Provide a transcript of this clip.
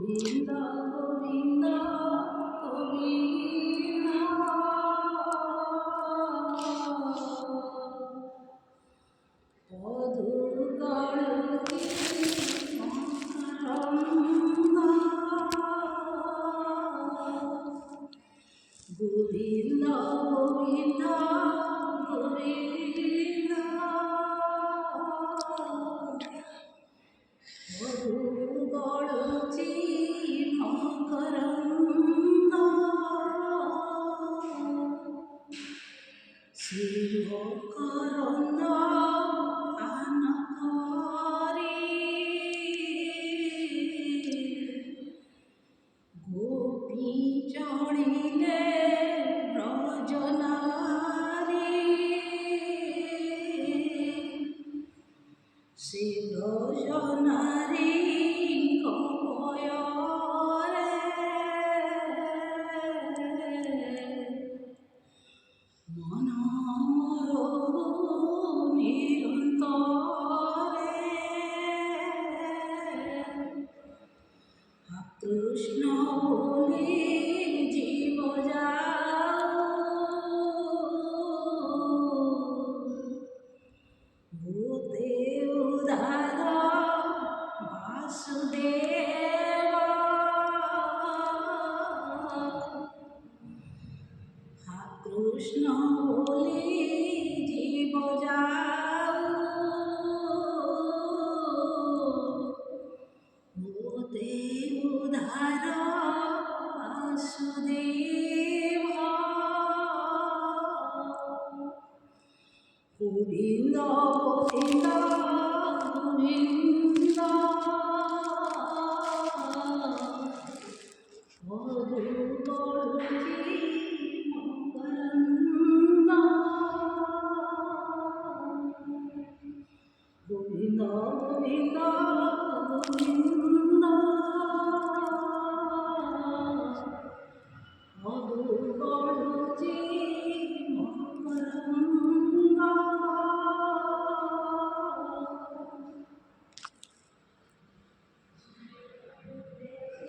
গোবিন্দ গোবিন্দ গোবিন্দ পদু গড়তি গোবিন্দ গোবিন্দ গোবিন্দ পদু গড়তি মকরন্দ শিবকরন্দ গোপী চড়িলে ব্রজনারী সে ব্রজনারী কপয়রে মন মোর নিরন্তরে কৃষ্ণ বলি জীব ভূতে উদার বাসুদেব কৃষ্ণ বলি জীব ভূতে উদার বাসুদেব গোবিন্দ গোবিন্দ গোবিন্দ